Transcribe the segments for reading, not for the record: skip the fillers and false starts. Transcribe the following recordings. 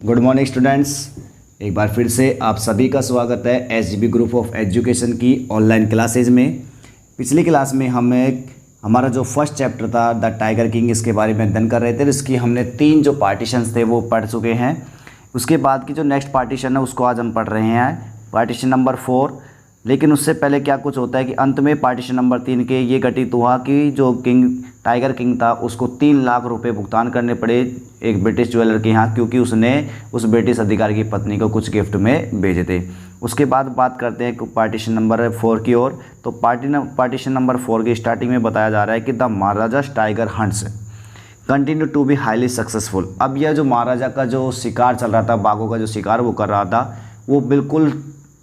Good morning students. एक बार फिर से आप सभी का स्वागत है एसजीबी ग्रुप ऑफ एजुकेशन की ऑनलाइन क्लासेज में। पिछली क्लास में हमारा जो फर्स्ट चैप्टर था द टाइगर किंग, इसके बारे में अध्ययन कर रहे थे। इसकी हमने 3 जो पार्टीशंस थे वो पढ़ चुके हैं। उसके बाद की जो नेक्स्ट पार्टीशन है उसको आज हम पढ़ रहे हैं, पार्टीशन नंबर 4। लेकिन उससे पहले क्या कुछ होता है कि अंत में पार्टीशन नंबर 3 के ये घटित हुआ कि जो टाइगर किंग था उसको 3 लाख रुपए भुगतान करने पड़े एक ब्रिटिश ज्वेलर के यहाँ, क्योंकि उसने उस ब्रिटिश अधिकारी की पत्नी को कुछ गिफ्ट में भेजे थे। उसके बाद बात करते हैं पार्टीशन नंबर 4 की ओर। तो पार्टीशन नंबर 4 की स्टार्टिंग में बताया जा रहा है कि the Maharaja tiger hunts continue to be highly successful. अब यह जो महाराजा का जो शिकार चल रहा था, बाघों का जो शिकार वो कर रहा था, वो बिल्कुल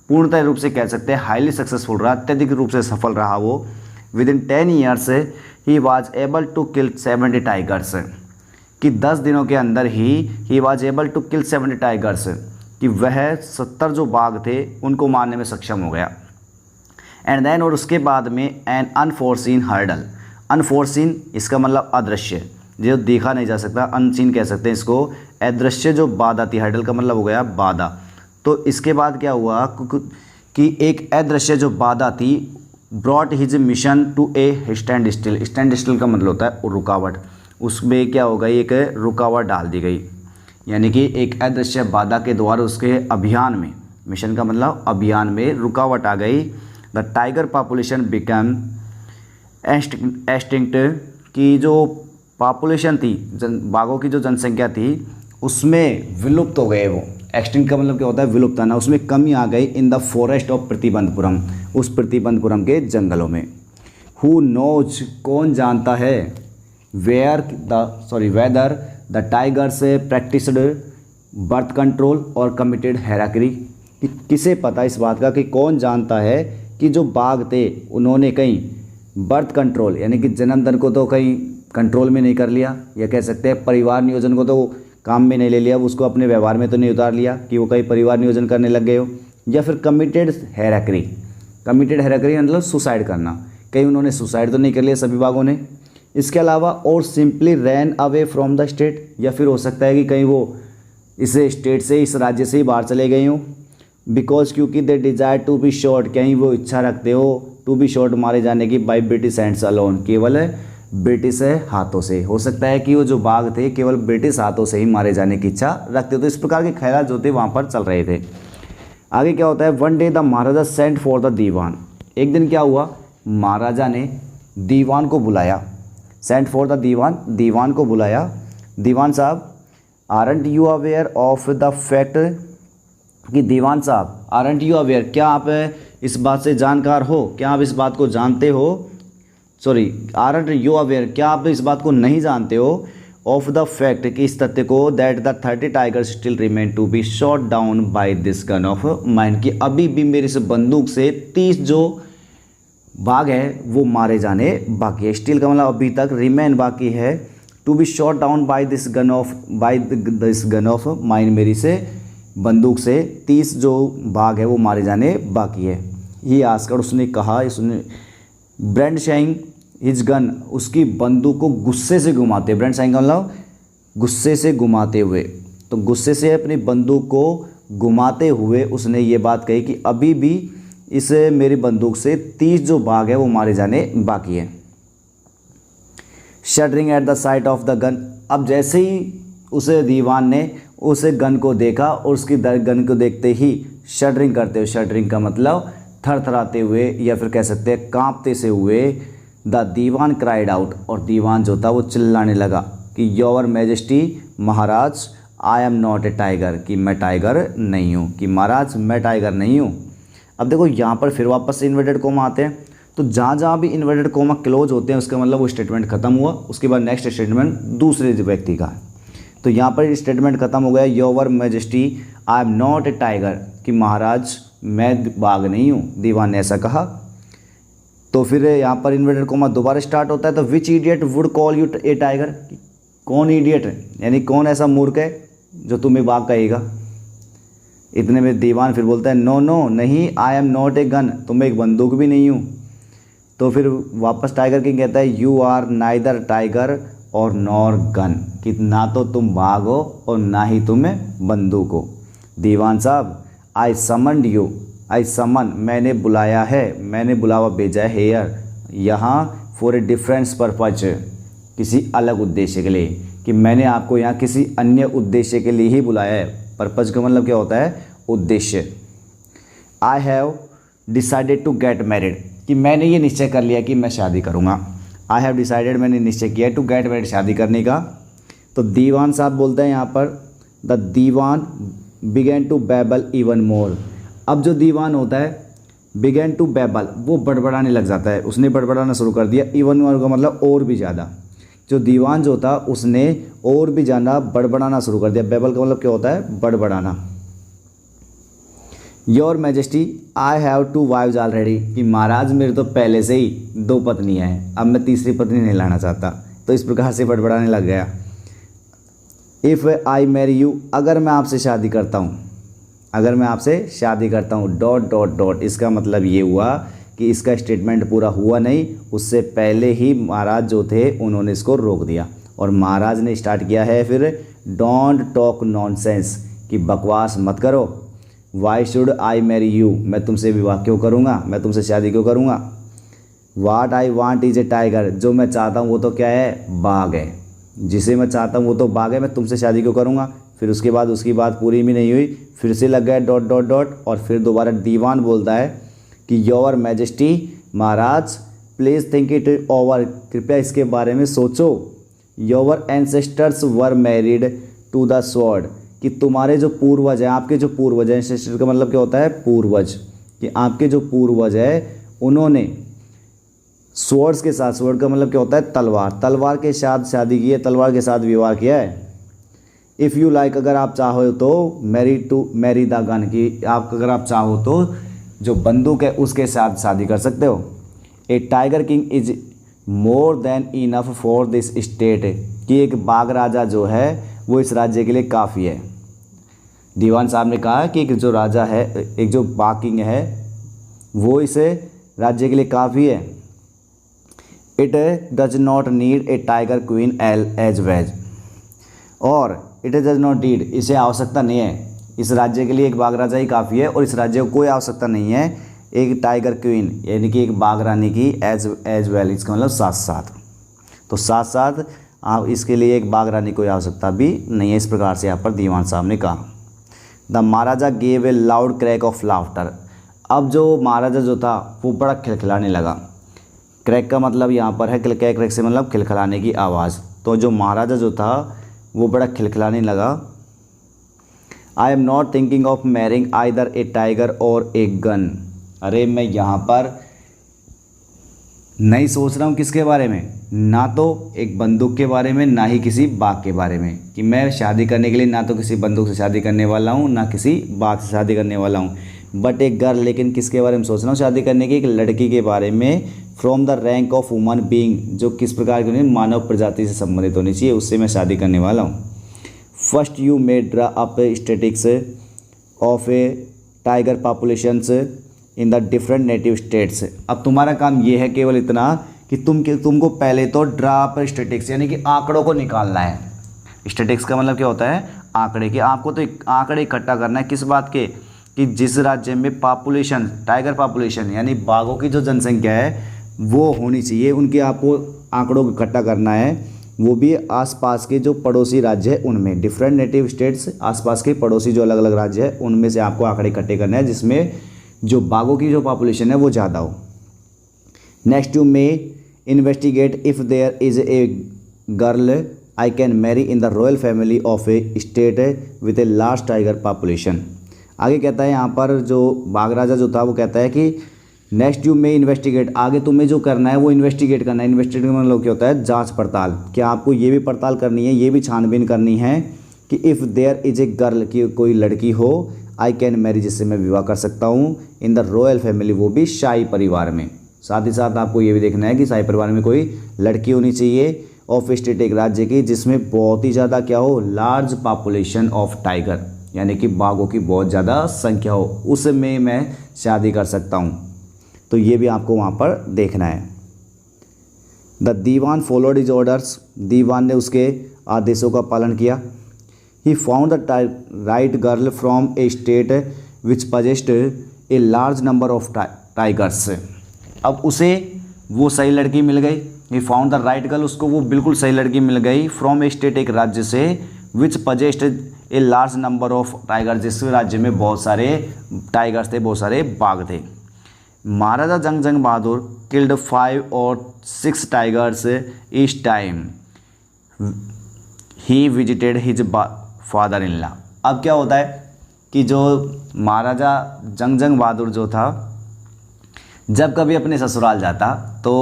पूर्णतः रूप से कह सकते हैं हाईली सक्सेसफुल रहा, अत्यधिक रूप से सफल रहा वो। Within 10 years he was able to kill 70 tigers, कि 10 दिनों के अंदर ही was able to kill 70 tigers, कि वह 70 जो बाघ थे उनको मारने में सक्षम हो गया। एंड देन, और उसके बाद में एन अनफोर्सीन हर्डल। अनफोर्सीन इसका मतलब अदृश्य, जो देखा नहीं जा सकता, अनसीन कह सकते हैं इसको। अदृश्य जो बाधा थी, हर्डल का मतलब हो गया बाधा। तो इसके बाद क्या हुआ कि एक अदृश्य जो बाधा थी brought his mission to a standstill. Standstill का मतलब होता है रुकावट। उसमें क्या हो गई, एक रुकावट डाल दी गई, यानी कि एक अदृश्य बाधा के द्वारा उसके अभियान में, मिशन का मतलब अभियान में रुकावट आ गई। The tiger population become extinct, की जो पॉपुलेशन थी, बाघों की जो जनसंख्या थी उसमें विलुप्त हो गए वो। एक्सटिंक्ट का मतलब क्या होता है, विलुप्त आना। उसमें कमी आ गई in the forest of Pratibandapuram, उस प्रतिबंधपुरम के जंगलों में। हु नोज, कौन जानता है, whether the tigers practised birth control और कमिटेड हेराक्री। किसे पता इस बात का, कि कौन जानता है कि जो बाघ थे उन्होंने कहीं बर्थ कंट्रोल यानी कि जन्म दर को तो कहीं कंट्रोल में नहीं कर लिया, या कह सकते हैं परिवार नियोजन को तो काम में नहीं ले लिया, उसको अपने व्यवहार में तो नहीं उतार लिया कि वो कहीं परिवार नियोजन करने लग गए हो, या फिर कमिटेड हेराक्री। कमिटेड हेराक्री मतलब सुसाइड करना, कहीं उन्होंने सुसाइड तो नहीं कर लिया सभी बाघों ने। इसके अलावा और simply ran away from the state, या फिर हो सकता है कि कहीं वो इस स्टेट से, इस राज्य से ही बाहर चले गए हों। बिकॉज, क्योंकि दे डिजायर टू बी शॉट, कहीं वो इच्छा रखते हो टू बी शॉट, मारे जाने की, बाई ब्रिटिश हैंड्स अलोन, केवल ब्रिटिश हाथों से। हो सकता है कि वो जो बाघ थे केवल ब्रिटिश हाथों से ही मारे जाने की इच्छा रखते। तो इस प्रकार के ख्याल जो थे वहाँ पर चल रहे थे। आगे क्या होता है, one day the maharaja sent for the dewan. एक दिन क्या हुआ, महाराजा ने दीवान को बुलाया, सेंट फॉर द दीवान, दीवान को बुलाया। दीवान साहब, aren't you aware of the fact, कि दीवान साहब आरंट यू अवेयर, क्या आप इस बात से जानकार हो, क्या आप इस बात को जानते हो, आरंट यू अवेयर, क्या आप इस बात को नहीं जानते हो, ऑफ द फैक्ट, कि इस तथ्य को, that the 30 tigers still remain to be shot down by this gun of mine, कि अभी भी मेरी इस बंदूक से 30 जो बाघ है वो मारे जाने बाकी है। स्टिल का मतलब अभी तक, रिमेन बाकी है, to be shot down by this gun of mine, मेरी से बंदूक से 30 जो बाघ है वो मारे जाने बाकी है। ये आस्कर, उसने कहा, इसने ब्रेंड शाइंग हिज गन, उसकी बंदूक को गुस्से से घुमाते, ब्रेंड शाइंग का मतलब गुस्से से घुमाते हुए, तो गुस्से से अपनी बंदूक को घुमाते हुए उसने ये बात कही कि अभी भी इस मेरी बंदूक से 30 जो बाघ है वो मारे जाने बाकी है। Shuddering at the site of the gun, अब जैसे ही उस दीवान ने उस गन को देखा और उसकी गन को देखते ही शडरिंग करते हुए, शडरिंग का मतलब थरथराते हुए या फिर कह सकते हैं कांपते से हुए, द दीवान क्राइड आउट, और दीवान जो था वो चिल्लाने लगा कि your majesty, Maharaj, I am not a tiger, कि मैं टाइगर नहीं हूँ, कि महाराज मैं टाइगर नहीं हूँ। अब देखो यहाँ पर फिर वापस से इन्वर्टेड कोमा आते हैं, तो जहाँ जहाँ भी इन्वर्टेड कोमा क्लोज होते हैं उसका मतलब वो स्टेटमेंट खत्म हुआ। उसके बाद नेक्स्ट स्टेटमेंट दूसरे व्यक्ति का है, तो यहाँ पर स्टेटमेंट खत्म हो गया, your majesty I am not a tiger, कि महाराज मैं बाघ नहीं हूँ, दीवान ने ऐसा कहा। तो फिर यहाँ पर इन्वर्टेड कोमा दोबारा स्टार्ट होता है, तो which idiot would call you a tiger, कौन इडियट है, यानी कौन ऐसा मूर्ख है जो तुम्हें बाघ कहेगा। इतने में दीवान फिर बोलता है, नो नो नहीं, I am not a gun, तो मैं एक बंदूक भी नहीं हूँ। तो फिर वापस टाइगर किंग कहता है, यू आर नाइदर टाइगर और नॉर गन, कि ना तो तुम बाघ हो और ना ही तुम्हें बंदूक हो। दीवान साहब, आई समन्ड यू, आई समन मैंने बुलाया है, मैंने बुलावा भेजा है हेयर यहाँ फॉर ए डिफरेंस पर्पज, किसी अलग उद्देश्य के लिए, कि मैंने आपको यहाँ किसी अन्य उद्देश्य के लिए ही बुलाया है। पर्पज का मतलब क्या होता है? उद्देश्य। I have decided to get married, कि मैंने ये निश्चय कर लिया कि मैं शादी करूँगा। आई हैव डिसाइडेड, मैंने निश्चय किया टू गेट मैरिड, शादी करने का। तो दीवान साहब बोलते हैं यहाँ पर the Dewan began to babble even more. अब जो दीवान होता है बिगेन टू बैबल, वो बड़बड़ाने लग जाता है, उसने बड़बड़ाना शुरू कर दिया। इवन मोर का मतलब और भी ज़्यादा। जो दीवान जो था उसने और भी ज़्यादा बड़बड़ाना शुरू कर दिया। बैबल का मतलब क्या होता है? बड़बड़ाना। Your majesty I have two wives already, कि महाराज मेरे तो पहले से ही 2 पत्नी हैं, अब मैं तीसरी पत्नी नहीं लाना चाहता। तो इस प्रकार से बड़बड़ाने लग गया। इफ़ आई मैरी यू, अगर मैं आपसे शादी करता हूँ, अगर मैं आपसे शादी करता हूँ डॉट डॉट डॉट, इसका मतलब ये हुआ कि इसका स्टेटमेंट पूरा हुआ नहीं, उससे पहले ही महाराज जो थे उन्होंने इसको रोक दिया। और महाराज ने स्टार्ट किया है फिर डोंट टॉक नॉनसेंस, कि बकवास मत करो। Why should I marry you, मैं तुमसे विवाह क्यों करूँगा, मैं तुमसे शादी क्यों करूँगा। What I want is a tiger, जो मैं चाहता हूँ वो तो क्या है? बाघ है। जिसे मैं चाहता हूँ वो तो बाघ है, मैं तुमसे शादी क्यों करूँगा। फिर उसके बाद उसकी बात पूरी भी नहीं हुई, फिर से लग गया डॉट डॉट डॉट। और फिर दोबारा दीवान बोलता है कि योर मैजेस्टी, महाराज प्लीज़ थिंक इट ओवर, कृपया इसके बारे में सोचो। Your ancestors were married to the sword, कि तुम्हारे जो पूर्वज हैं, आपके जो पूर्वज हैं, एंसेस्टर का मतलब क्या होता है? पूर्वज, कि आपके जो पूर्वज है उन्होंने स्वॉर्ड्स के साथ, स्वॉर्ड का मतलब क्या होता है? तलवार, तलवार के साथ शादी की है, तलवार के साथ विवाह किया है। इफ़ यू लाइक, अगर आप चाहो तो मैरी द गन, की आप अगर आप चाहो तो जो बंदूक है उसके साथ शादी कर सकते हो। A tiger king is more than enough for this state, कि एक बाघ राजा जो है वो इस राज्य के लिए काफ़ी है। दीवान साहब ने कहा कि एक जो राजा है, एक जो बाघ किंग है वो इस राज्य के लिए काफ़ी है। It does not need a tiger queen as wage, और इट डज नॉट नीड, इसे आवश्यकता नहीं है, इस राज्य के लिए एक बाघ राजा ही काफ़ी है और इस राज्य को कोई आवश्यकता नहीं है एक टाइगर क्वीन, यानी कि एक बाघ रानी की एज वेल, इसका मतलब साथ साथ। तो साथ साथ आप इसके लिए एक बाघ रानी कोई आवश्यकता भी नहीं है। इस प्रकार से यहाँ पर दीवान साहब ने कहा। The Maharaja gave a loud crack of laughter, अब जो महाराजा जो था वो बड़ा खिलखिलाने लगा। क्रैक का मतलब यहाँ पर है क्रैक से मतलब खिलखिलाने की आवाज़। तो जो महाराजा जो था वो बड़ा खिलखिलाने लगा। I am not thinking of marrying either A tiger और ए गन, अरे मैं यहाँ पर नहीं सोच रहा हूँ किसके बारे में, ना तो एक बंदूक के बारे में ना ही किसी बाघ के बारे में, कि मैं शादी करने के लिए ना तो किसी बंदूक से शादी करने वाला हूँ ना किसी बाघ से शादी करने वाला हूँ। बट एक गर्ल, लेकिन किसके बारे में सोच रहा हूँ शादी करने की? एक लड़की के बारे में। From the rank of woman being, जो किस प्रकार की मानव प्रजाति से संबंधित होनी चाहिए, उससे मैं शादी करने वाला हूँ। First you may draw up statistics of a tiger populations in the different native states. अब तुम्हारा काम ये है केवल इतना कि तुमको पहले तो ड्रा अप स्टेटिक्स, यानी कि आंकड़ों को निकालना है। स्टेटिक्स का मतलब क्या होता है? आंकड़े के। आपको तो आंकड़े इकट्ठा करना है, किस बात के? कि जिस राज्य में पॉपुलेशन, टाइगर पॉपुलेशन यानी बाघों की जो जनसंख्या है वो होनी चाहिए, उनके आपको आंकड़ों को इकट्ठा करना है। वो भी आसपास के जो पड़ोसी राज्य है उनमें, डिफरेंट नेटिव स्टेट्स, आसपास के पड़ोसी जो अलग अलग राज्य है उनमें से आपको आंकड़े इकट्ठे करने हैं जिसमें जो बाघों की जो पॉपुलेशन है वो ज़्यादा हो। Next you may investigate if there is a girl I can marry in the royal family of a state with a large tiger population. आगे कहता है यहाँ पर जो बाघ राजा जो था वो कहता है कि नेक्स्ट यू में इन्वेस्टिगेट, आगे तुम्हें जो करना है वो इन्वेस्टिगेट करना है। इन्वेस्टिगेट मतलब क्या होता है? जांच पड़ताल। क्या आपको ये भी पड़ताल करनी है, ये भी छानबीन करनी है कि if there is a girl, की कोई लड़की हो, आई कैन मैरी, जिससे मैं विवाह कर सकता हूँ, इन द रॉयल फैमिली, वो भी शाही परिवार में। साथ ही साथ आपको ये भी देखना है कि शाही परिवार में कोई लड़की होनी चाहिए ऑफ स्टेट, एक राज्य की जिसमें बहुत ही ज़्यादा क्या हो? लार्ज पॉपुलेशन ऑफ टाइगर, यानी कि बाघों की बहुत ज़्यादा संख्या हो, उसमें मैं शादी कर सकता हूँ। तो ये भी आपको वहाँ पर देखना है। The dewan followed his orders, दीवान ने उसके आदेशों का पालन किया। He found the right girl from a state which possessed a large number of tigers. अब उसे वो सही लड़की मिल गई। He found the right girl, उसको वो बिल्कुल सही लड़की मिल गई। फ्रॉम ए स्टेट, एक राज्य से, which possessed a large number of tigers, जिस राज्य में बहुत सारे टाइगर्स थे, बहुत सारे बाघ थे। Maharaja Jung Bahadur killed 5 or 6 tigers each time he visited his father in law. अब क्या होता है कि जो महाराजा जंग बहादुर जो था, जब कभी अपने ससुराल जाता तो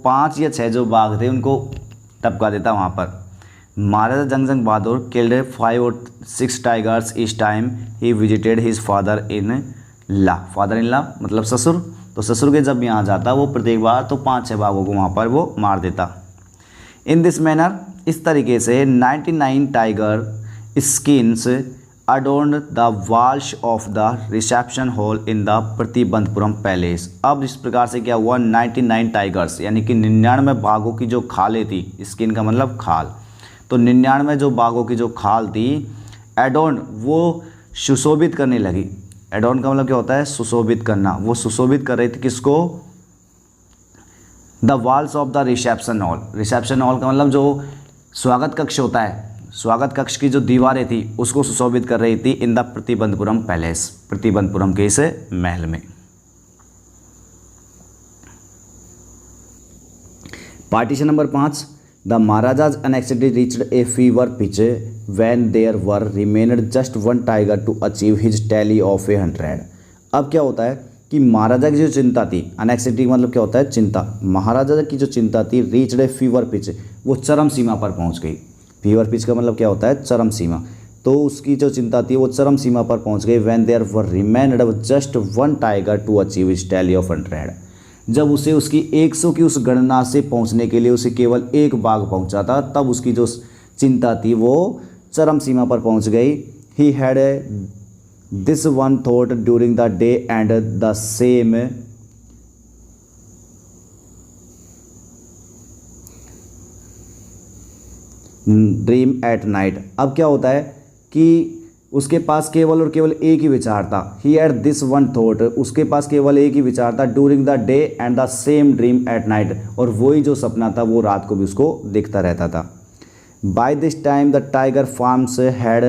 5 या 6 जो बाघ थे उनको टपका देता वहाँ पर। Maharaja Jung Bahadur killed 5 or 6 tigers each time he visited his father in law. Father in law मतलब ससुर, तो ससुर के जब यहाँ जाता वो प्रत्येक बार तो 5-6 बाघों को वहाँ पर वो मार देता। इन दिस मैनर, इस तरीके से 99 tiger skins adorn the walls of the reception hall in the Pratibandhapuram palace. अब इस प्रकार से क्या हुआ, 99 टाइगर्स यानी कि 99 बाघों की जो खालें थी, स्किन का मतलब खाल, तो 99 जो बाघों की जो खाल थी, एडोर्न वो सुशोभित करने लगी। एडोर्न का मतलब क्या होता है, सुशोभित करना। वो सुशोभित कर रही थी किसको, the walls of the reception hall. Reception hall का मतलब जो स्वागत कक्ष होता है, स्वागत कक्ष की जो दीवारें थी उसको सुशोभित कर रही थी इन द प्रतिबंधपुरम पैलेस, प्रतिबंधपुरम के इस महल में। Partition number 5, the maharaja's anxiety reached a fever pitch when there were remained just 1 tiger to achieve his tally of 100। अब क्या होता है कि महाराजा की जो चिंता थी, एनेक्सिटी मतलब क्या होता है, चिंता। महाराजा की जो चिंता थी, रीच्ड ए फीवर पिच, वो चरम सीमा पर पहुंच गई। फीवर पिच का मतलब क्या होता है, चरम सीमा। तो उसकी जो चिंता थी वो चरम सीमा पर पहुंच गई। When there were remained just 1 tiger to achieve his tally of 100। जब उसे उसकी 100 की उस गणना से पहुंचने के लिए उसे केवल 1 बाघ पहुंचा था, तब उसकी जो चिंता थी वो चरम सीमा पर पहुंच गई। He had this one thought during the day and the same dream at night. अब क्या होता है कि उसके पास केवल और केवल एक ही विचार था। He had this one thought, उसके पास केवल एक ही विचार था, during the day and the same dream at night, और वही जो सपना था वो रात को भी उसको दिखता रहता था। By this time the tiger farms had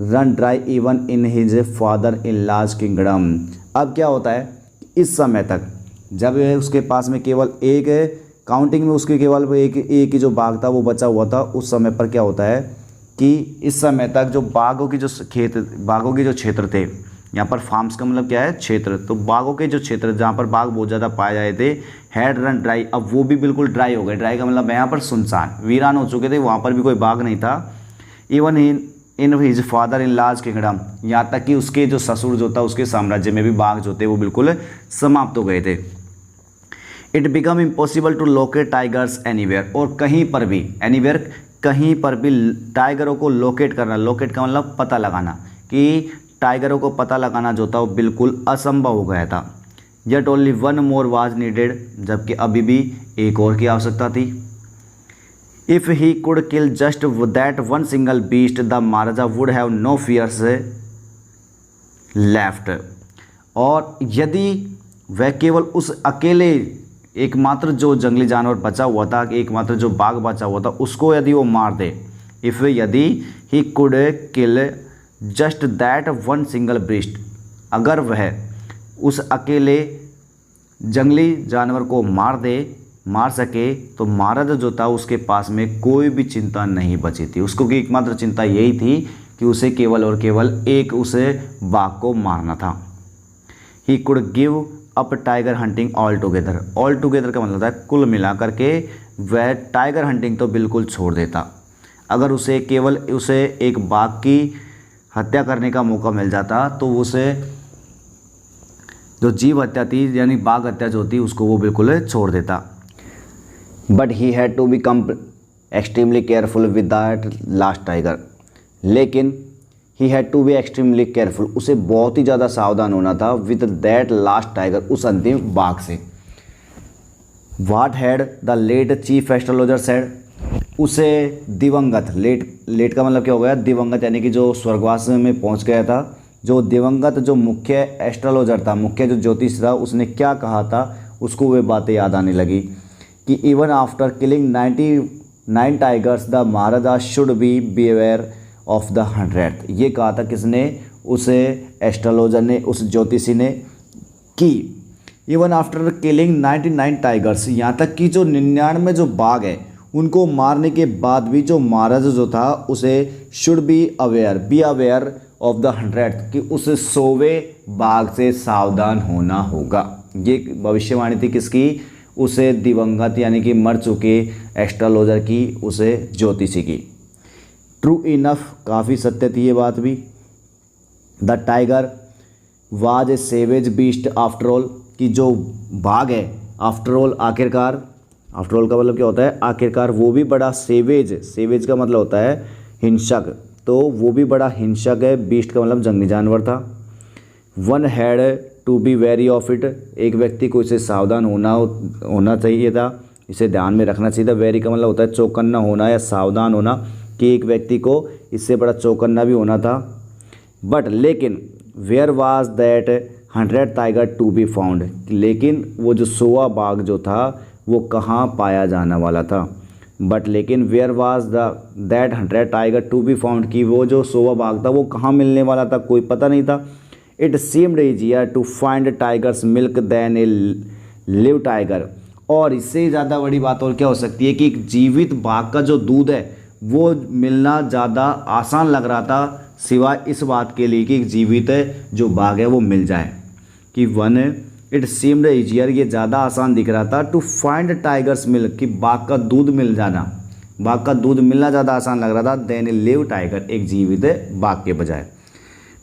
run dry even in his father in law's kingdom. अब क्या होता है, इस समय तक जब उसके पास में केवल एक काउंटिंग में उसके केवल एक ही जो बाघ था वो बचा हुआ था, उस समय पर क्या होता है कि इस समय तक जो बाघों की जो क्षेत्र थे, यहाँ पर फार्म्स का मतलब क्या है, क्षेत्र, तो बाघों के जो क्षेत्र जहाँ पर बाघ बहुत ज़्यादा पाए जाए थे, हैड रन ड्राई, अब वो भी बिल्कुल ड्राई हो गए। ड्राई का मतलब यहाँ पर सुनसान वीरान हो चुके थे, वहाँ पर भी कोई बाघ नहीं था। Even in his father in law's kingdom, यहाँ तक कि उसके जो ससुर जो था उसके साम्राज्य में भी बाघ जो थे वो बिल्कुल समाप्त हो गए थे। It become impossible to locate tigers anywhere, और कहीं पर भी, एनीवेयर कहीं पर भी टाइगरों को लोकेट करना, लोकेट का मतलब पता लगाना, कि टाइगरों को पता लगाना जो था वो बिल्कुल असंभव हो गया था। Yet only 1 more was needed, जबकि अभी भी एक और की आवश्यकता थी। If he could kill just that 1 single beast the Maharaja would have no fears left, और यदि वह केवल उस अकेले एकमात्र जो जंगली जानवर बचा हुआ था, एकमात्र जो बाघ बचा हुआ था, उसको यदि वो मार दे, यदि ही could kill just that 1 single beast, अगर वह उस अकेले जंगली जानवर को मार सके, तो महाराजा जो था उसके पास में कोई भी चिंता नहीं बची थी। उसको की एकमात्र चिंता यही थी कि उसे केवल और केवल एक उसे बाघ को मारना था। He could give up tiger hunting all together, all together का मतलब होता है कुल मिलाकर के, वह टाइगर हंटिंग तो बिल्कुल छोड़ देता। अगर उसे केवल एक बाघ की हत्या करने का मौका मिल जाता तो उसे जो जीव हत्या थी यानी बाघ हत्या जो थी उसको वो बिल्कुल छोड़ देता। But he had to become extremely careful with that last tiger, लेकिन he had to be extremely careful, उसे बहुत ही ज़्यादा सावधान होना था विद दैट लास्ट टाइगर, उस अंतिम बाघ से। What had the late chief astrologer said, उसे दिवंगत, लेट का मतलब क्या हो गया, दिवंगत यानी कि जो स्वर्गवास में पहुंच गया था, जो दिवंगत जो मुख्य एस्ट्रोलॉजर था, मुख्य जो ज्योतिष था, उसने क्या कहा था, उसको वे बातें याद आने लगी कि even after killing 99 tigers the Maharaja should be beware of the 100th। ये कहा था किसने, उसे एस्ट्रोलॉजर ने, उस ज्योतिषी ने, कि इवन आफ्टर किलिंग 99 टाइगर्स, यहाँ तक कि जो 99 जो बाघ है उनको मारने के बाद भी जो महाराजा जो था उसे should be aware of the 100th, कि उसे 100वें बाघ से सावधान होना होगा। ये भविष्यवाणी थी किसकी, उसे दिवंगत यानी कि मर चुके एस्ट्रोलॉजर की, उसे ज्योतिषी की। ट्रू इनफ, काफ़ी सत्य थी ये बात भी। The tiger was a savage beast after all, कि जो बाघ है आफ्टर ऑल, आखिरकार, आफ्टर ऑल का मतलब क्या होता है, आखिरकार, वो भी बड़ा सेवेज का मतलब होता है हिंसक, तो वो भी बड़ा हिंसक है। बीस्ट का मतलब जंगली जानवर था। One had to be wary of it, एक व्यक्ति को इसे सावधान होना चाहिए था, इसे ध्यान में रखना चाहिए था। वेरी का मतलब होता है चौकन्ना होना या सावधान होना, कि एक व्यक्ति को इससे बड़ा चौकन्ना भी होना था। बट लेकिन where was that 100 tiger to be found, लेकिन वो जो 100वां बाघ जो था वो कहाँ पाया जाने वाला था। बट लेकिन where was that 100 tiger to be found, कि वो जो 100वां बाघ था वो कहाँ मिलने वाला था, कोई पता नहीं था। It seemed easier to find tiger's milk than a live tiger, और इससे ज़्यादा बड़ी बात और क्या हो सकती है कि एक जीवित बाघ का जो दूध है वो मिलना ज़्यादा आसान लग रहा था, सिवाय इस बात के लिए कि एक जीवित जो बाघ है वो मिल जाए। कि वन इट सीम्ड ईजियर, ये ज़्यादा आसान दिख रहा था, टू फाइंड टाइगर्स मिल्क, कि बाघ का दूध मिल जाना, बाघ का दूध मिलना ज़्यादा आसान लग रहा था देन ए लिव टाइगर, एक जीवित बाघ के बजाय।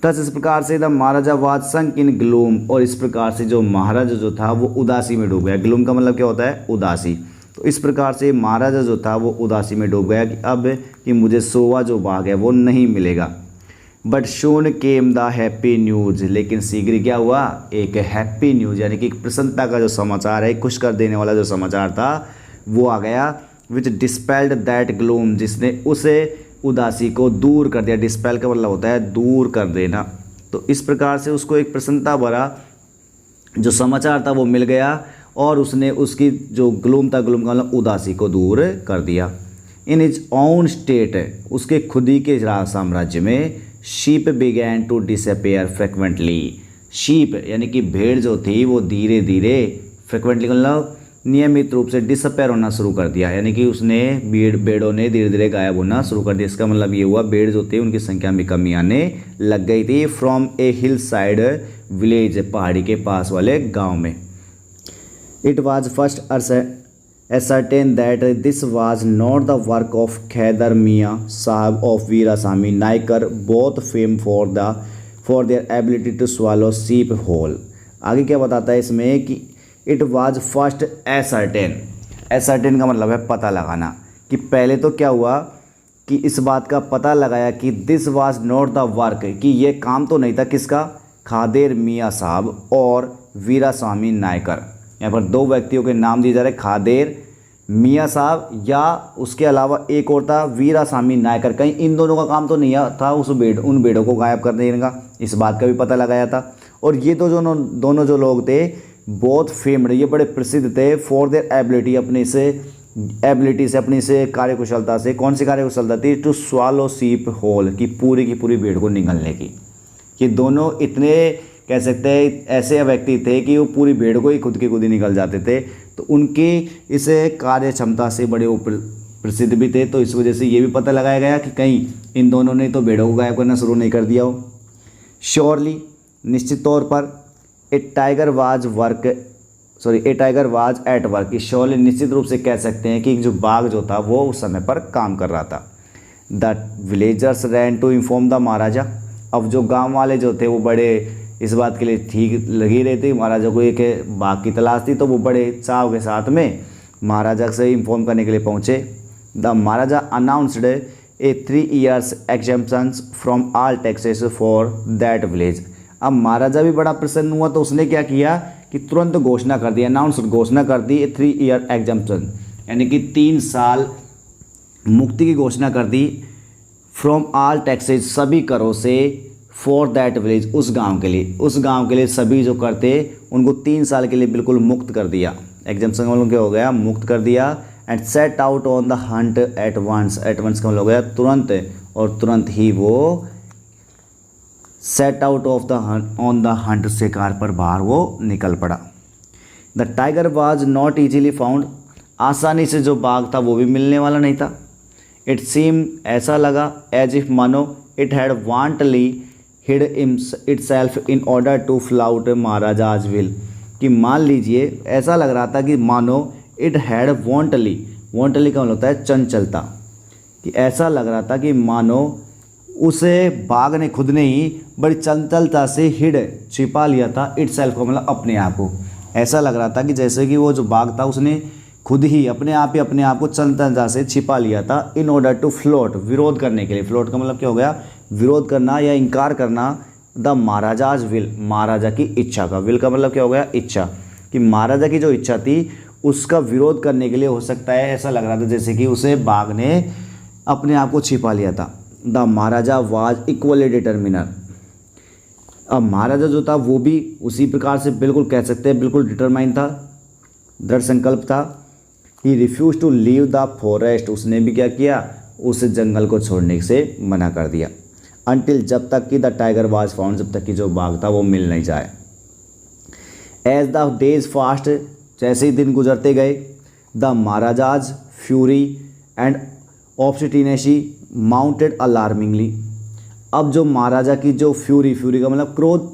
तस इस प्रकार से the Maharaja was sunk in gloom, और इस प्रकार से जो महाराजा जो था वो उदासी में डूब गया। ग्लूम का मतलब क्या होता है, उदासी। तो इस प्रकार से महाराजा जो था वो उदासी में डूब गया कि अब कि मुझे 100वां जो बाघ है वो नहीं मिलेगा। But soon came the happy news, लेकिन शीघ्र क्या हुआ, एक हैप्पी न्यूज़ यानी कि एक प्रसन्नता का जो समाचार है, खुश कर देने वाला जो समाचार था वो आ गया। विच डिस्पेल्ड दैट ग्लूम, जिसने उसे उदासी को दूर कर दिया। डिस्पेल का मतलब होता है दूर कर देना। तो इस प्रकार से उसको एक प्रसन्नता भरा जो समाचार था वो मिल गया, और उसने उसकी जो ग्लूम था, ग्लूम का मतलब उदासी को दूर कर दिया। इन इज ओन स्टेट, उसके खुद ही के साम्राज्य में, sheep began to disappear frequently, sheep यानी कि भेड़ जो थी वो धीरे धीरे, फ्रिक्वेंटली मतलब नियमित रूप से डिसअपेयर होना शुरू कर दिया, यानी कि उसने भेड़ों ने धीरे धीरे गायब होना शुरू कर दिया। इसका मतलब ये हुआ भेड़ जो थे उनकी संख्या में कमी आने लग गई थी। From A hill side village, पहाड़ी के पास वाले गांव में। It was first ascertained that this was not the work of Khaidar Mian Sahab of Veerasamy Naikar, both famed for their ability to swallow sheep whole। आगे क्या बताता है इसमें कि इट वाज फर्स्ट ascertain का मतलब है पता लगाना, कि पहले तो क्या हुआ कि इस बात का पता लगाया कि this was not the work, कि ये काम तो नहीं था किसका, खादेर मियाँ साहब और वीरास्वामी नायकर। यहाँ पर दो व्यक्तियों के नाम दिए जा रहे, खादेर मियाँ साहब या उसके अलावा एक और था वीरास्वामी नायकर। कहीं इन दोनों का काम तो नहीं था उन भेड़ों को गायब कर देने का, इस बात का भी पता लगाया था। और ये तो जो दोनों जो लोग थे बहुत फेमड, ये बड़े प्रसिद्ध थे फॉर देयर एबिलिटी, अपनी से कार्यकुशलता से। कौन सी कार्यकुशलता थी, टू स्वालो शीप होल, की पूरी भेड़ को निगलने की। ये दोनों इतने कह सकते हैं ऐसे व्यक्ति थे कि वो पूरी भेड़ को ही खुद ही निकल जाते थे। तो उनकी इस कार्य क्षमता से बड़े वो प्रसिद्ध भी थे। तो इस वजह से ये भी पता लगाया गया कि कहीं इन दोनों ने तो भेड़ों को गायब करना शुरू नहीं कर दिया हो। श्योरली, निश्चित तौर पर, a tiger was at work, surely निश्चित रूप से कह सकते हैं कि जो बाघ जो था वो उस समय पर काम कर रहा था। The villagers ran to inform the maharaja, अब जो गाँव वाले जो थे वो बड़े इस बात के लिए ठीक लगी रहे थे, महाराजा को एक बाघ की तलाश थी, तो वो बड़े चाव के साथ में महाराजा से इन्फॉर्म करने के लिए पहुँचे। The Maharaja announced A 3 years exemptions from all taxes for that village. अब महाराजा भी बड़ा प्रसन्न हुआ, तो उसने क्या किया कि तुरंत घोषणा कर दी, अनाउंस घोषणा कर दी 3 ईयर एग्जाम्पशन, यानी कि 3 साल मुक्ति की घोषणा कर दी फ्रॉम ऑल टैक्सेज, सभी करों से, फॉर दैट विलेज, उस गांव के लिए, उस गांव के लिए सभी जो करते उनको 3 साल के लिए बिल्कुल मुक्त कर दिया। एग्जाम्पशन का मतलब क्या हो गया, मुक्त कर दिया। And set out on the hunt at once, at once का मतलब हो गया तुरंत, और तुरंत ही वो set out of the on the hunt, शिकार पर बाहर वो निकल पड़ा। The tiger was not easily found, आसानी से जो बाघ था वो भी मिलने वाला नहीं था। इट सीम, ऐसा लगा, एज इफ मानो it had wantonly hid itself in order to flout maharaja's will, कि मान लीजिए ऐसा लग रहा था कि मानो इट हैड वांटली, वांटली का मतलब होता है चंचलता, कि ऐसा लग रहा था कि मानो उसे बाघ ने खुद ने ही बड़ी चंचलता से हिड, छिपा लिया था, इटसेल्फ का मतलब अपने आप को। ऐसा लग रहा था कि जैसे कि वो जो बाघ था उसने खुद ही अपने आप को चंचलता से छिपा लिया था, इन ऑर्डर टू फ्लोट, विरोध करने के लिए। फ्लोट का मतलब क्या हो गया, विरोध करना या इनकार करना, द महाराजाज विल, महाराजा की इच्छा का, विल का मतलब क्या हो गया, इच्छा, कि महाराजा की जो इच्छा थी उसका विरोध करने के लिए हो सकता है ऐसा लग रहा था जैसे कि उसे बाघ ने अपने आप को छिपा लिया था। The Maharaja was equally determiner, अब महाराजा जो था वो भी उसी प्रकार से बिल्कुल कह सकते हैं बिल्कुल डिटरमाइन था, दृढ़ संकल्प था। He refuse to leave the forest, उसने भी क्या किया, उस जंगल को छोड़ने से मना कर दिया। अनटिल, जब तक कि द टाइगर वाज फाउंड, जब तक कि जो बाघ था वो मिल नहीं जाए। एज द डेज फास्ट, जैसे ही दिन गुजरते गए, the maharaja's fury and obstinacy mounted alarmingly, अब जो महाराजा की जो फ्यूरी, फ्यूरी का मतलब क्रोध,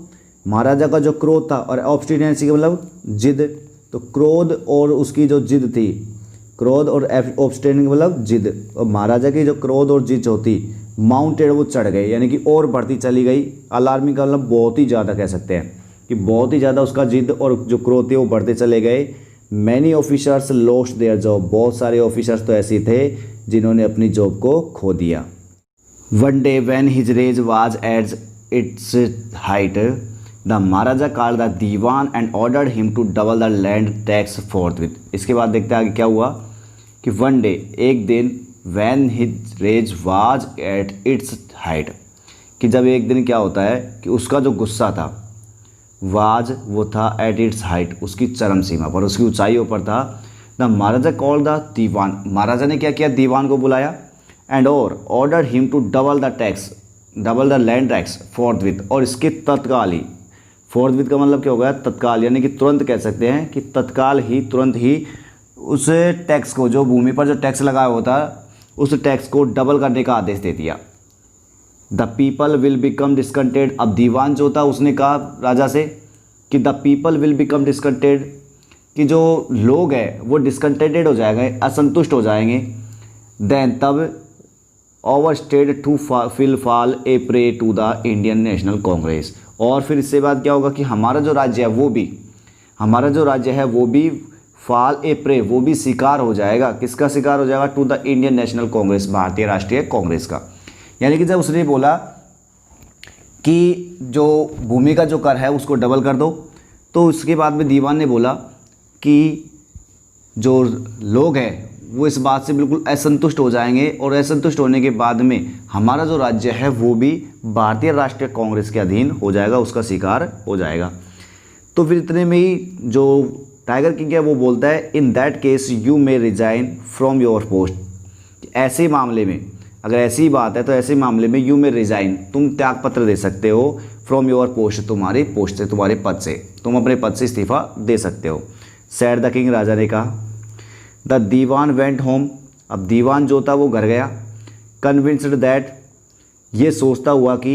महाराजा का जो क्रोध था, और ऑब्स्टिनेसी का मतलब जिद, तो क्रोध और उसकी जो जिद थी, क्रोध और ऑब्स्टिनेसी का मतलब जिद, और महाराजा की जो क्रोध और जिद होती, माउंटेड वो चढ़ गए, यानी कि और बढ़ती चली गई। अलार्मिंग का मतलब बहुत ही ज़्यादा कह सकते हैं कि बहुत ही ज़्यादा उसका जिद और जो क्रोध थे वो बढ़ते चले गए। Many officers lost their job, बहुत सारे ऑफिसर्स तो ऐसे थे जिन्होंने अपनी जॉब को खो दिया। One day when his rage was at its height, the Maharaja called the Dewan and ordered him to double the land tax forthwith. इसके बाद देखते हैं आगे क्या हुआ कि वन डे, एक दिन, when his rage was at its height, कि जब एक दिन क्या होता है कि उसका जो गुस्सा था, वाज वो था एट इट्स हाइट, उसकी चरम सीमा पर, उसकी ऊंचाइयों पर था। The Maharaja called the Dewan, महाराजा ने क्या किया, दीवान को बुलाया, एंड और order him to double the tax, double the land tax forthwith, और इसके तत्काल ही, फोर्थविथ का मतलब क्या हो गया, तत्काल, यानी कि तुरंत कह सकते हैं कि तत्काल ही, तुरंत ही उस टैक्स को, जो भूमि पर जो टैक्स लगाया होता उस टैक्स को डबल करने का आदेश दे दिया। द पीपल विल बिकम डिस्कंटेड, अब दीवान जो था उसने कहा राजा से कि द पीपल विल बिकम डिस्कंटेड, कि जो लोग हैं वो डिस्कंटेटेड हो जाएंगे, असंतुष्ट हो जाएंगे। देन तब over stayed to fill fall a prey to the Indian National Congress, और फिर इससे बाद क्या होगा कि हमारा जो राज्य है वो भी, हमारा जो राज्य है वो भी फॉल ए प्रे, वो भी शिकार हो जाएगा, किसका शिकार हो जाएगा, to the Indian National Congress, भारतीय राष्ट्रीय कांग्रेस का। यानी कि जब उसने बोला कि जो भूमि का जो कर है उसको डबल कर दो, तो उसके बाद में दीवान ने बोला कि जो लोग हैं वो इस बात से बिल्कुल असंतुष्ट हो जाएंगे, और असंतुष्ट होने के बाद में हमारा जो राज्य है वो भी भारतीय राष्ट्रीय कांग्रेस के अधीन हो जाएगा, उसका शिकार हो जाएगा। तो फिर इतने में ही जो टाइगर किंग है वो बोलता है, in that case you may resign from your post, ऐसे मामले में, अगर ऐसी बात है तो ऐसे मामले में यू मे रिजाइन, तुम त्याग पत्र दे सकते हो, फ्रॉम योर पोस्ट, तुम्हारी पोस्ट से, तुम्हारे पद से, तुम अपने पद से इस्तीफा दे सकते हो। सैड द किंग, राजा ने कहा। द दीवान वेंट होम, अब दीवान जो था वो घर गया। कन्विंस्ड दैट, ये सोचता हुआ कि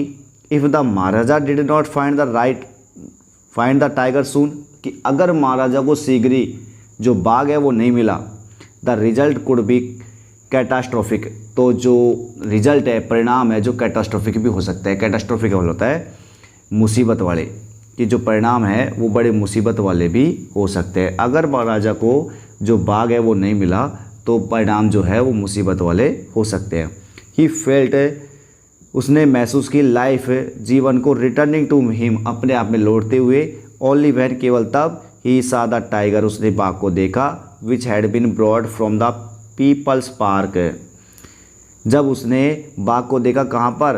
if the maharaja did not find the tiger soon, कि अगर महाराजा को शीघ्र ही जो बाघ है वो नहीं मिला, the result could be catastrophic, तो जो रिजल्ट है, परिणाम है, जो कैटास्ट्रोफिक भी हो सकता है। कैटास्ट्रोफिक का मतलब होता है मुसीबत वाले, कि जो परिणाम है वो बड़े मुसीबत वाले भी हो सकते हैं। अगर महाराजा को जो बाघ है वो नहीं मिला तो परिणाम जो है वो मुसीबत वाले हो सकते हैं। ही फेल्ट, उसने महसूस की, लाइफ, जीवन को, रिटर्निंग टू हिम, अपने आप में लौटते हुए, ओनली व्हेन, केवल तब, ही सा द टाइगर, उसने बाघ को देखा, which had been brought from the People's Park. जब उसने बाघ को देखा कहाँ पर,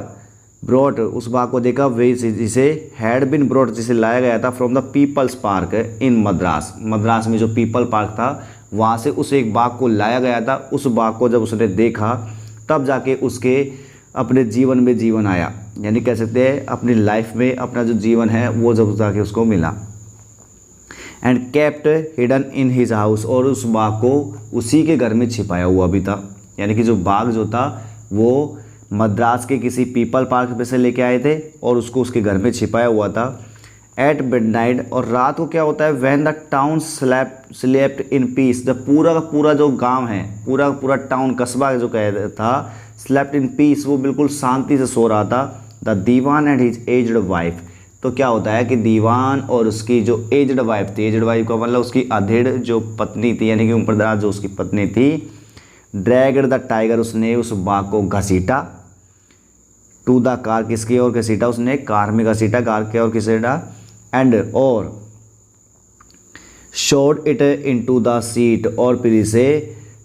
ब्रॉड, उस बाघ को देखा वे जिसे हैड बिन ब्रॉड, जिसे लाया गया था from the People's Park in Madras. Madras में जो पीपल पार्क था वहाँ से उस एक बाघ को लाया गया था। उस बाघ को जब उसने देखा तब जाके उसके अपने जीवन में जीवन आया, यानी कह सकते हैं अपनी लाइफ में अपना जो जीवन है वो जब जाके उसको मिला। And kept hidden in his house, और उस बाघ को उसी के घर में छिपाया हुआ भी था। यानी कि जो बाघ जो था वो मद्रास के किसी पीपल पार्क में से लेके आए थे और उसको उसके घर में छिपाया हुआ था। एट मिडनाइट, और रात को क्या होता है, when the town slept in peace, जब पूरा का पूरा जो गांव है, पूरा का पूरा टाउन कस्बा जो कह रहा था, स्लेप्ट इन पीस, वो बिल्कुल शांति से सो रहा था। The Dewan and his aged wife, तो क्या होता है कि दीवान और उसकी जो एज्ड वाइफ थी, एज्ड वाइफ का मतलब उसकी अधेड़ जो पत्नी थी, यानी कि उम्रदराज जो उसकी पत्नी थी, ड्रैग्ड द टाइगर, उसने उस बाघ को घसीटा, टू द कार, किसकी ओर घसीटा, उसने कार में घसीटा, कार के ओर घसीटा, एंड और showed it into the seat, और फिर इसे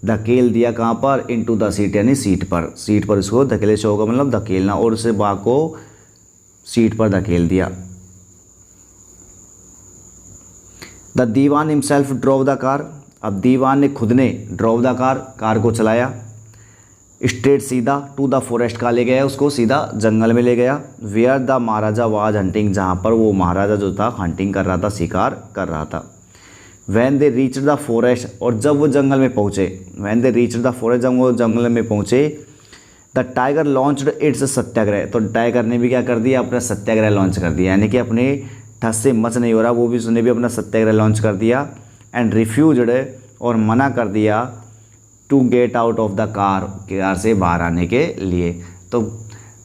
धकेल दिया कहाँ पर, इनटू द सीट, यानी सीट पर इसको धकेले, शो का मतलब धकेलना, और उसे बाघ को सीट पर धकेल दिया। The Dewan himself drove the car, अब दीवान ने खुद ने ड्रोव द कार को चलाया, स्ट्रेट सीधा, टू द फॉरेस्ट का ले गया, उसको सीधा जंगल में ले गया, where the Maharaja was hunting, जहाँ पर वो महाराजा जो था हंटिंग कर रहा था, शिकार कर रहा था। When they reach the forest, और जब वो जंगल में पहुँचे, when they reach the forest, जब वो जंगल में पहुँचे, द टाइगर लॉन्च्ड इट्स सत्याग्रह, तो टाइगर ने भी क्या कर दिया, अपना सत्याग्रह लॉन्च कर दिया, यानी कि अपने ठस से मच नहीं हो रहा, वो भी उसने भी अपना सत्याग्रह लॉन्च कर दिया। एंड रिफ्यूज्ड, और मना कर दिया, to get out of the car से बाहर आने के लिए। तो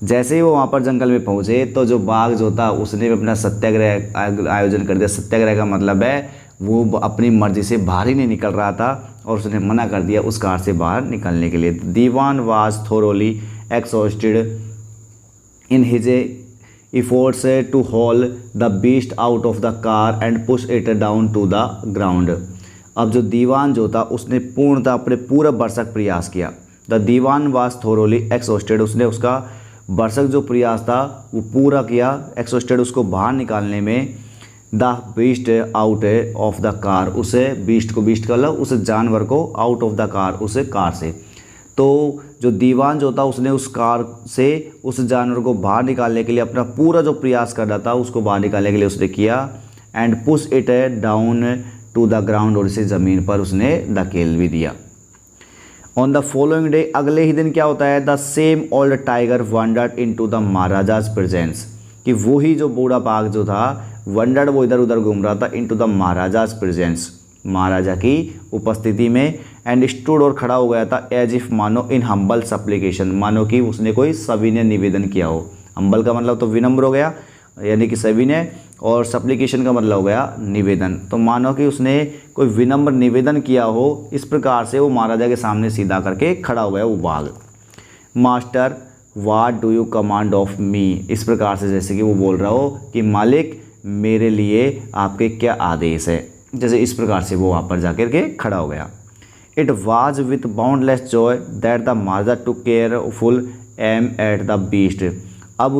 जैसे ही वो वहाँ पर जंगल में पहुँचे तो जो बाघ जो था उसने भी अपना सत्याग्रह आयोजन कर दिया। सत्याग्रह का मतलब है वो अपनी मर्जी से बाहर ही नहीं निकल रहा था और उसने मना कर दिया उस कार से बाहर निकलने के लिए। Dewan was thoroughly exhausted in his efforts to haul the beast out of the car and push it down to the ground। अब जो दीवान जो था उसने पूर्णतः अपने पूरा भरसक प्रयास किया। The Dewan was thoroughly exhausted, उसने उसका भरसक जो प्रयास था वो पूरा किया, एक्सॉस्टेड, उसको बाहर निकालने में। The beast out of the car, उसे बीस्ट को, बीस्ट का मतलब उस जानवर को, आउट ऑफ द कार, उसे कार से। तो जो दीवान जो था उसने उस कार से उस जानवर को बाहर निकालने के लिए अपना पूरा जो प्रयास कर रहा था उसको बाहर निकालने के लिए उसने किया। And push it down to the ground, और इसे ज़मीन पर उसने धकेल भी दिया। ऑन द फॉलोइंग डे, अगले ही दिन क्या होता है, the same old tiger wandered into the maharaja's presence, कि वही जो बूढ़ा बाघ जो था वंडर्ड, वो इधर उधर घूम रहा था, इनटू द महाराजाज प्रेजेंस, महाराजा की उपस्थिति में। एंड स्टूड, और खड़ा हो गया था, एज इफ, मानो, इन हम्बल सप्लिकेशन, मानो कि उसने कोई सविनय निवेदन किया हो। हम्बल का मतलब तो विनम्र हो गया, यानी कि सविनय, और सप्लिकेशन का मतलब हो गया निवेदन, तो मानो कि उसने कोई विनम्र निवेदन किया हो। इस प्रकार से वो महाराजा के सामने सीधा करके खड़ा हो गया वो बाघ। Master what do you command of me, इस प्रकार से जैसे कि वो बोल रहा हो कि मालिक मेरे लिए आपके क्या आदेश है, जैसे इस प्रकार से वो वहाँ पर जाकर के खड़ा हो गया। It was with boundless joy that the Maharaja took careful aim at the beast, अब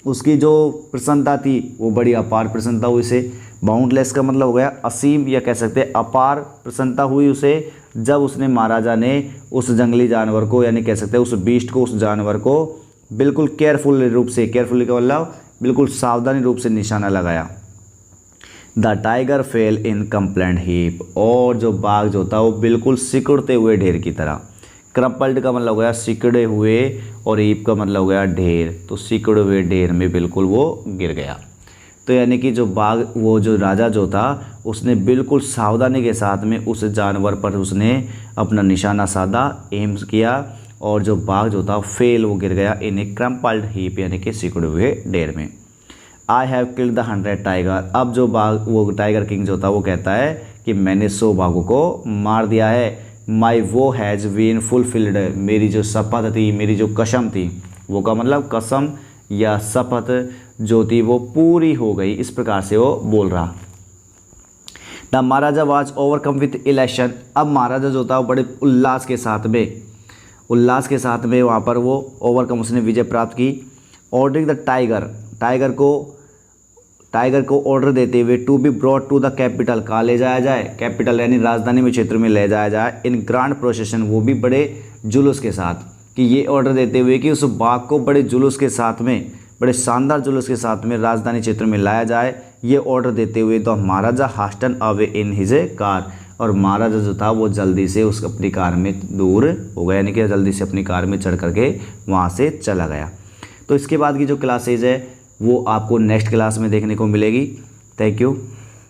उसकी जो प्रसन्नता थी वो बड़ी अपार प्रसन्नता हुई उसे। बाउंडलेस का मतलब हो गया असीम, या कह सकते हैं अपार प्रसन्नता हुई उसे जब उसने, महाराजा ने उस जंगली जानवर को, यानी कह सकते हैं उस बीस्ट को, उस जानवर को बिल्कुल केयरफुल रूप से, केयरफुल का मतलब बिल्कुल सावधानी रूप से निशाना लगाया। The tiger fail in complaint heap, और जो बाघ जो था वो बिल्कुल सिकुड़ते हुए ढेर की तरह। क्रम्पल्ड का मतलब हो गया सिकड़े हुए, और हीप का मतलब हो गया ढेर, तो सिकड़े हुए ढेर में बिल्कुल वो गिर गया। तो यानी कि जो बाघ, वो जो राजा जो था उसने बिल्कुल सावधानी के साथ में उस जानवर पर उसने अपना निशाना साधा, एम किया, और जो बाघ जो था फेल, वो गिर गया इन ए क्रम्पल्ड हीप, यानी कि सिकड़े हुए ढेर में। I have killed the 100 tiger, अब जो बाघ, वो टाइगर किंग जो था वो कहता है कि मैंने 100 बाघों को मार दिया है। माई वो हैज़ बीन फुलफिल्ड, मेरी जो शपथ थी, मेरी जो कसम थी, वो का मतलब कसम या शपथ जो थी वो पूरी हो गई, इस प्रकार से वो बोल रहा। The Maharaja was overcome with election. अब महाराजा जो था वो बड़े उल्लास के साथ में वहाँ पर वो ओवरकम, उसने विजय प्राप्त की। ऑर्डरिंग द टाइगर को ऑर्डर देते हुए to be brought to the capital, कहाँ ले जाया जाए, कैपिटल यानी राजधानी में क्षेत्र में ले जाया जाए। इन ग्रांड प्रोसेशन, वो भी बड़े जुलूस के साथ, कि ये ऑर्डर देते हुए कि उस बाघ को बड़े जुलूस के साथ में, बड़े शानदार जुलूस के साथ में राजधानी क्षेत्र में लाया जाए। ये ऑर्डर देते हुए तो महाराजा हास्टन अवे इन हिज कार, और महाराजा जो था वो जल्दी से उस अपनी कार में दूर हो गया, यानी कि जल्दी से अपनी कार में चढ़ करके वहाँ से चला गया। तो इसके बाद की जो क्लासेज है वो आपको नेक्स्ट क्लास में देखने को मिलेगी। Thank you.